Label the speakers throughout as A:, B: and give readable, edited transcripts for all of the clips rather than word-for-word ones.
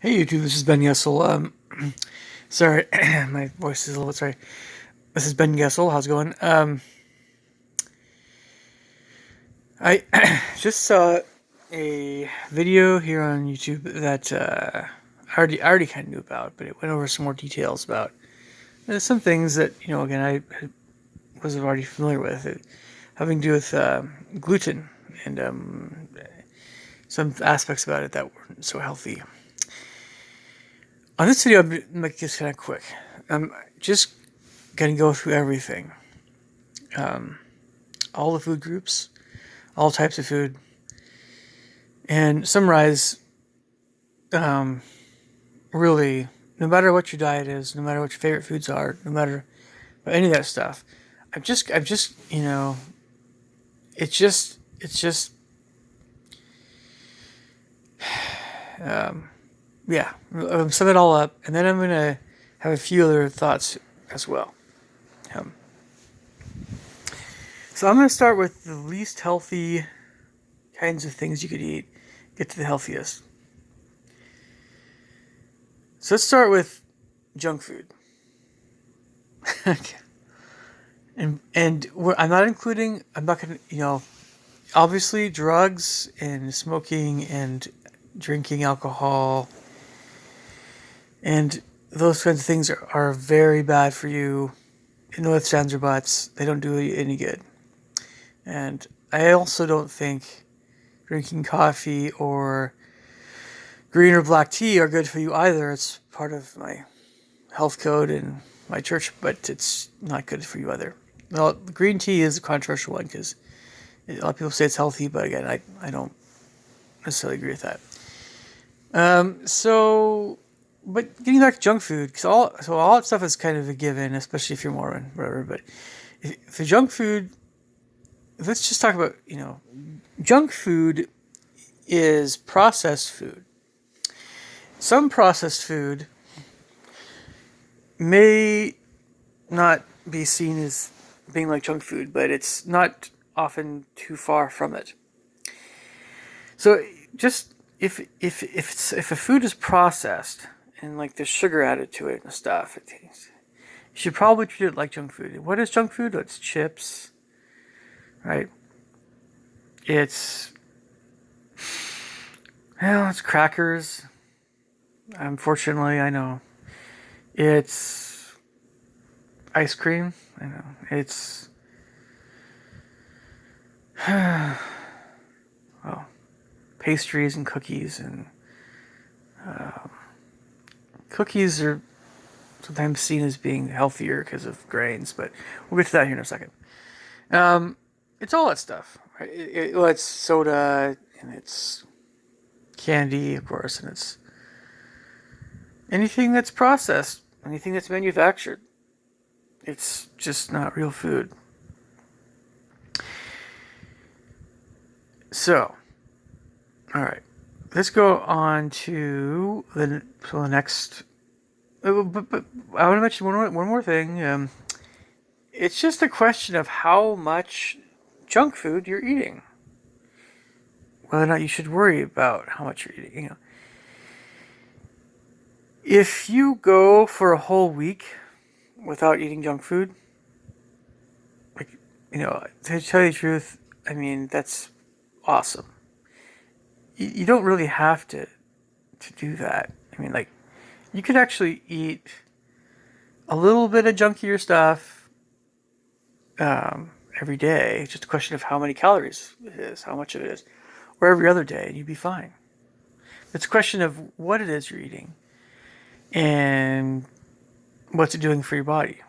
A: Hey YouTube, this is Ben Yessel. Sorry, my voice is a little bit sorry. This is Ben Yessel. How's it going? I just saw a video here on YouTube that I already kind of knew about, but it went over some more details about some things that again I was already familiar with, having to do with gluten and some aspects about it that weren't so healthy. On this video, I'm gonna make this kind of quick. I'm just gonna go through everything, all the food groups, all types of food, and summarize. Um, really, no matter what your diet is, no matter what your favorite foods are, no matter any of that stuff, I'm just, it's just, yeah. Sum it all up, and then I'm gonna have a few other thoughts as well. Um, so I'm gonna start with the least healthy kinds of things you could eat. Get to the healthiest. So let's start with junk food. and I'm not including. I'm not gonna. Obviously drugs and smoking and drinking alcohol and those kinds of things are very bad for you. No ifs, ands, or buts. They don't do you any good. And I also don't think drinking coffee or green or black tea are good for you either. It's part of my health code and my church, but it's not good for you either. Well, green tea is a controversial one because a lot of people say it's healthy, but again, I don't necessarily agree with that. But getting back to junk food, because all that stuff is kind of a given, especially if you're Mormon, whatever. But if the junk food, let's just talk about junk food is processed food. Some processed food may not be seen as being like junk food, but it's not often too far from it. So just if a food is processed and like there's sugar added to it and stuff, you should probably treat it like junk food. What is junk food? It's chips, right? It's it's crackers. Unfortunately, I know. It's ice cream. I know. It's well, pastries and cookies, and cookies are sometimes seen as being healthier because of grains, but we'll get to that here in a second. It's all that stuff, right? It's soda and it's candy, of course, and it's anything that's processed, anything that's manufactured. It's just not real food. So, all right, let's go on to the next. But I want to mention one more thing. It's just a question of how much junk food you're eating. Whether or not you should worry about how much you're eating. If you go for a whole week without eating junk food, to tell you the truth, I mean, that's awesome. You don't really have to do that. I mean, like, you could actually eat a little bit of junkier stuff every day. It's just a question of how many calories it is, how much of it is, or every other day, and you'd be fine. It's a question of what it is you're eating and what's it doing for your body.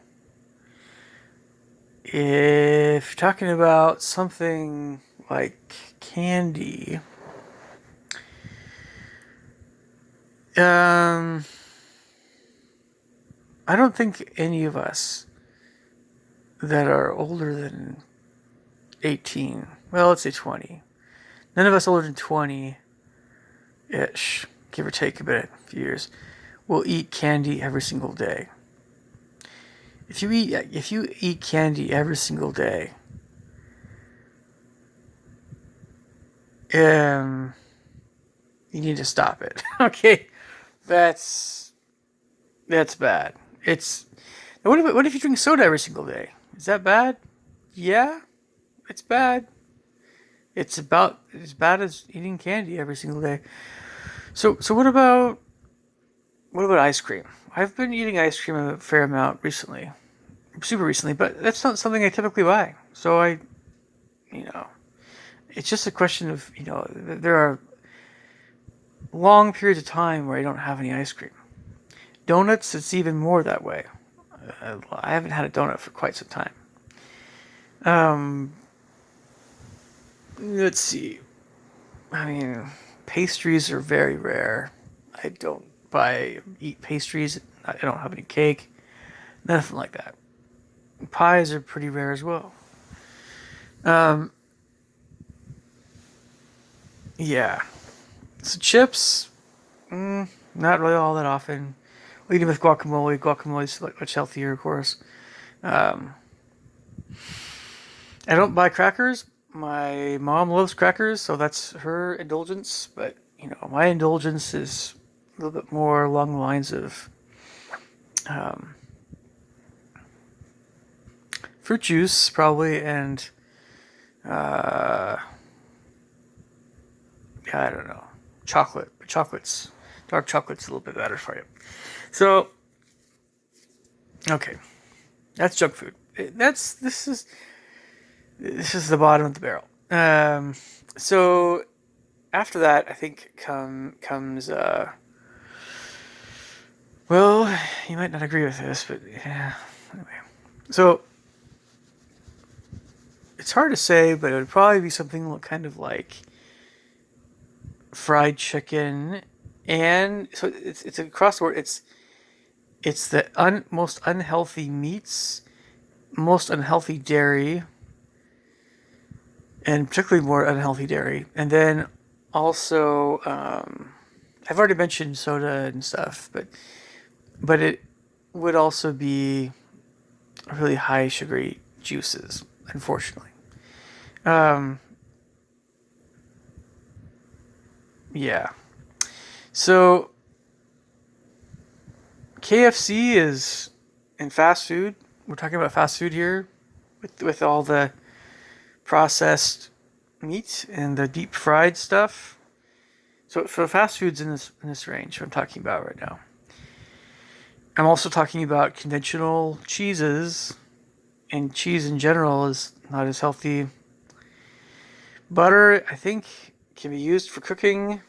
A: If you're talking about something like candy, I don't think any of us that are older than 18, well, let's say 20, none of us older than 20-ish, give or take a few years, will eat candy every single day. If you eat candy every single day, you need to stop it. Okay, That's bad. It's what if you drink soda every single day? Is that bad? Yeah, it's bad. It's about as bad as eating candy every single day. So what about ice cream? I've been eating ice cream a fair amount recently, super recently, but that's not something I typically buy. So you know, it's just a question of, there are long periods of time where I don't have any ice cream. Donuts, it's even more that way. I haven't had a donut for quite some time. Um, let's see. I mean, pastries are very rare. I don't eat pastries. I don't have any cake. Nothing like that. Pies are pretty rare as well. Um, yeah. So chips, not really all that often. We eat it with guacamole. Guacamole's like much healthier, of course. Um, I don't buy crackers. My mom loves crackers, so that's her indulgence. But my indulgence is a little bit more along the lines of um, fruit juice, probably, and uh, I don't know, chocolate. Dark chocolate's a little bit better for you. So, okay, that's junk food. This is the bottom of the barrel. So after that, I think comes. Well, you might not agree with this, but yeah. Anyway, so it's hard to say, but it would probably be something kind of like fried chicken, and so it's across the board. It's the most unhealthy meats, most unhealthy dairy, and particularly more unhealthy dairy. And then also, I've already mentioned soda and stuff, but it would also be really high sugary juices, unfortunately. Um, yeah. So KFC is in fast food. We're talking about fast food here, with all the processed meat and the deep fried stuff. So fast food's in this range I'm talking about right now. I'm also talking about conventional cheeses, and cheese in general is not as healthy. Butter, I think, can be used for cooking,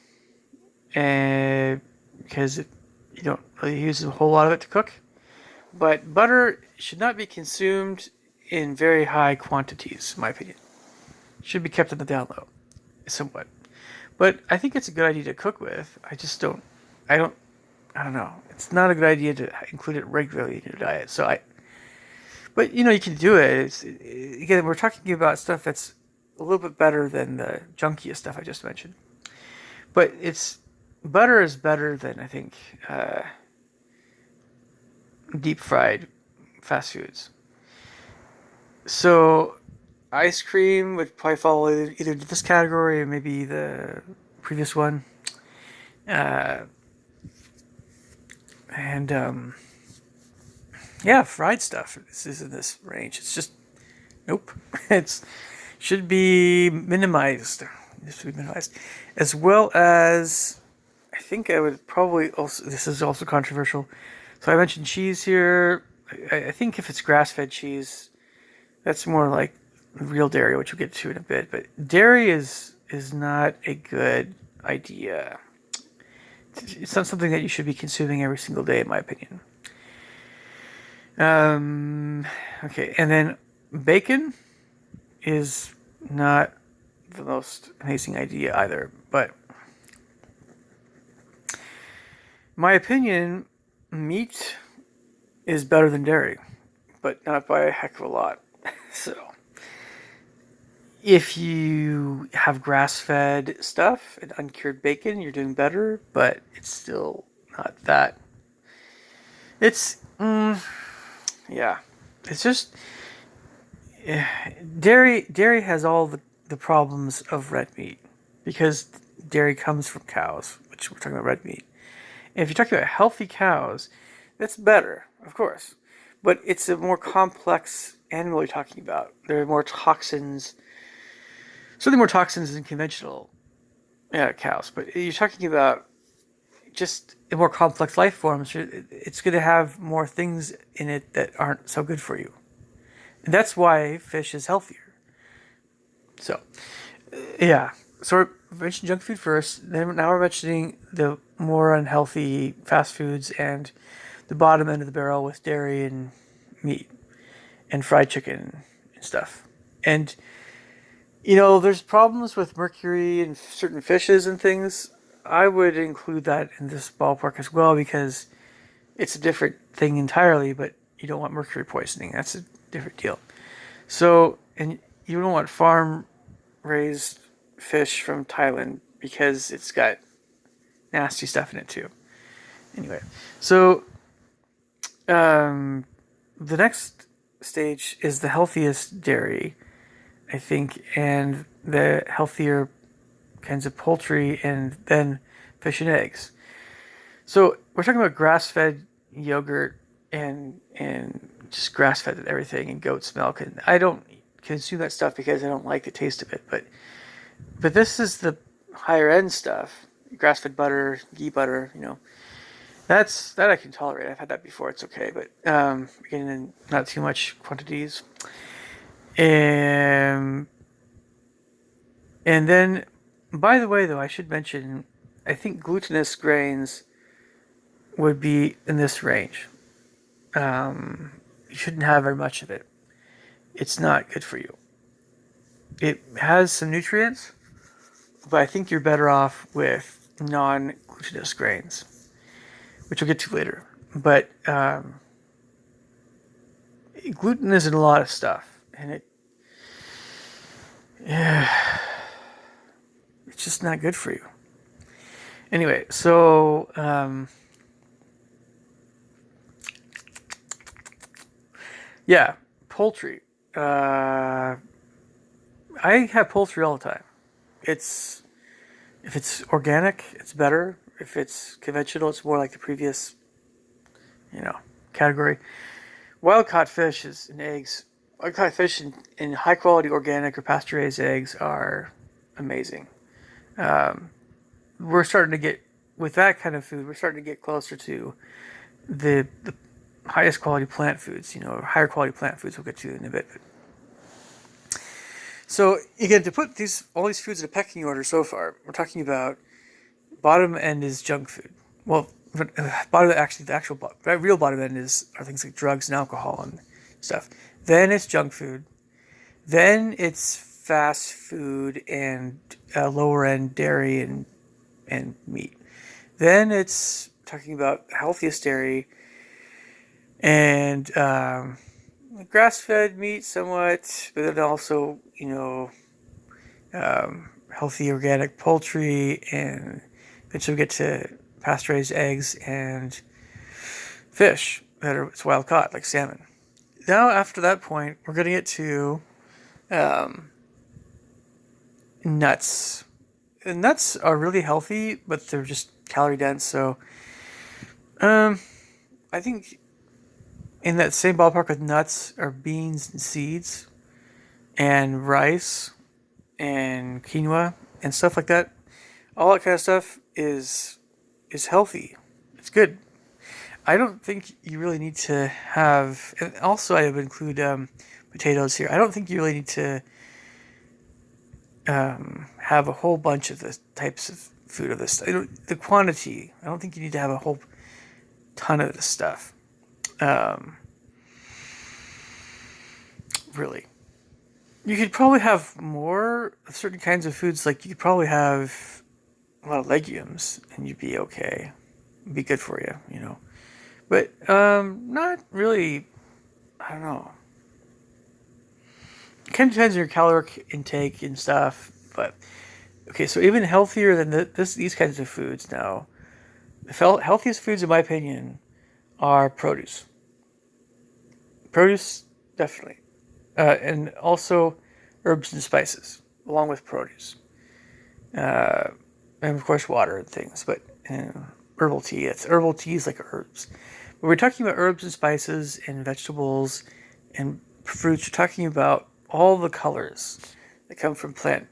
A: and because you don't really use a whole lot of it to cook. But butter should not be consumed in very high quantities, in my opinion. It should be kept on the down low, somewhat. But I think it's a good idea to cook with. I just don't. I don't. I don't know. It's not a good idea to include it regularly in your diet. But you can do it. Again, we're talking about stuff that's a little bit better than the junkiest stuff I just mentioned. But butter is better than, I think, deep fried fast foods. So ice cream would probably fall either this category or maybe the previous one. Uh, and Yeah, fried stuff. This is in this range. It's just nope. It's should be minimized. It should be minimized, as well as I think I would probably also. This is also controversial. So I mentioned cheese here. I think if it's grass-fed cheese, that's more like real dairy, which we'll get to in a bit. But dairy is not a good idea. It's not something that you should be consuming every single day, in my opinion. Okay, and then bacon is not the most amazing idea either. But my opinion, meat is better than dairy, but not by a heck of a lot. So if you have grass-fed stuff and uncured bacon, you're doing better, but it's still not that. It's yeah, it's just dairy has all the problems of red meat because dairy comes from cows, which we're talking about red meat, And if you're talking about healthy cows, that's better, of course. But it's a more complex animal you're talking about. There are more toxins, certainly more toxins than conventional cows. But you're talking about just a more complex life form. So it's going to have more things in it that aren't so good for you. And that's why fish is healthier. So, yeah. So we mentioned junk food first. Then now we're mentioning the more unhealthy fast foods and the bottom end of the barrel with dairy and meat and fried chicken and stuff. And there's problems with mercury in certain fishes and things. I would include that in this ballpark as well because it's a different thing entirely, but you don't want mercury poisoning. That's a different deal. So, and you don't want farm raised fish from Thailand because it's got nasty stuff in it too. Anyway, so the next stage is the healthiest dairy, I think, and the healthier kinds of poultry, and then fish and eggs. So we're talking about grass-fed yogurt and just grass-fed everything and goat's milk, and I don't consume that stuff because I don't like the taste of it. But this is the higher end stuff, grass-fed butter, ghee butter. That I can tolerate. I've had that before. It's okay, but again, in not too much quantities. And then, by the way, though, I should mention, I think glutinous grains would be in this range. You shouldn't have very much of it. It's not good for you. It has some nutrients, but I think you're better off with non-glutinous grains, which we'll get to later. But gluten is in a lot of stuff, and it's just not good for you. Anyway, so poultry. I have poultry all the time. If it's organic, it's better. If it's conventional, it's more like the previous, category. Wild-caught fish and eggs. Wild-caught fish and high-quality organic or pasture-raised eggs are amazing. We're starting to get, with that kind of food, we're starting to get closer to the highest quality plant foods, higher quality plant foods we'll get to in a bit. So again, to put all these foods in a pecking order so far, we're talking about bottom end is junk food. Well, the real bottom end are things like drugs and alcohol and stuff. Then it's junk food. Then it's fast food and lower end dairy and meat. Then it's talking about healthiest dairy and grass-fed meat somewhat, but then also, healthy organic poultry, and eventually we get to pasture-raised eggs and fish it's wild-caught, like salmon. Now, after that point, we're going to get to nuts. And nuts are really healthy, but they're just calorie-dense, so I think in that same ballpark with nuts are beans and seeds and rice and quinoa and stuff like that. All that kind of stuff is healthy. It's good. I don't think you really need to have, and also I would include potatoes here. I don't think you really need to have a whole bunch of the types of food of this. The quantity, I don't think you need to have a whole ton of this stuff. Really. You could probably have more of certain kinds of foods, like you could probably have a lot of legumes and you'd be okay. It'd be good for you, But not really, I don't know. It kind of depends on your caloric intake and stuff, but okay, so even healthier than these kinds of foods now, the healthiest foods, in my opinion, are produce. Produce, definitely. And also herbs and spices, along with produce. And of course water and things, but herbal tea. It's herbal teas like herbs. But we're talking about herbs and spices and vegetables and fruits. We're talking about all the colors that come from plant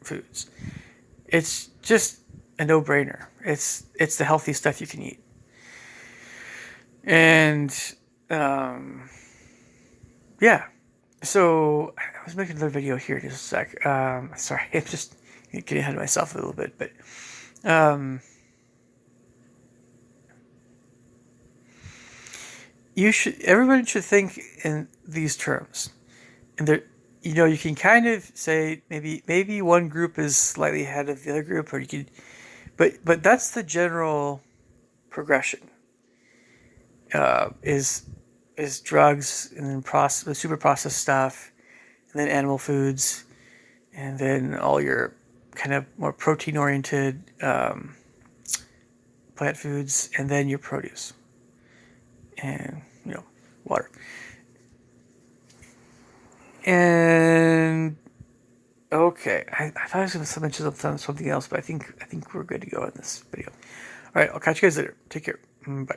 A: foods. It's just a no-brainer. It's the healthy stuff you can eat. And yeah. So I was making another video here just a sec. Sorry, I'm just getting ahead of myself a little bit, but everyone should think in these terms. And there, you can kind of say maybe one group is slightly ahead of the other group, or you could, but that's the general progression. Is drugs, and then super processed stuff, and then animal foods, and then all your kind of more protein oriented plant foods, and then your produce, and water. And okay, I thought I was going to mention something else, but I think we're good to go in this video. All right, I'll catch you guys later. Take care. Bye.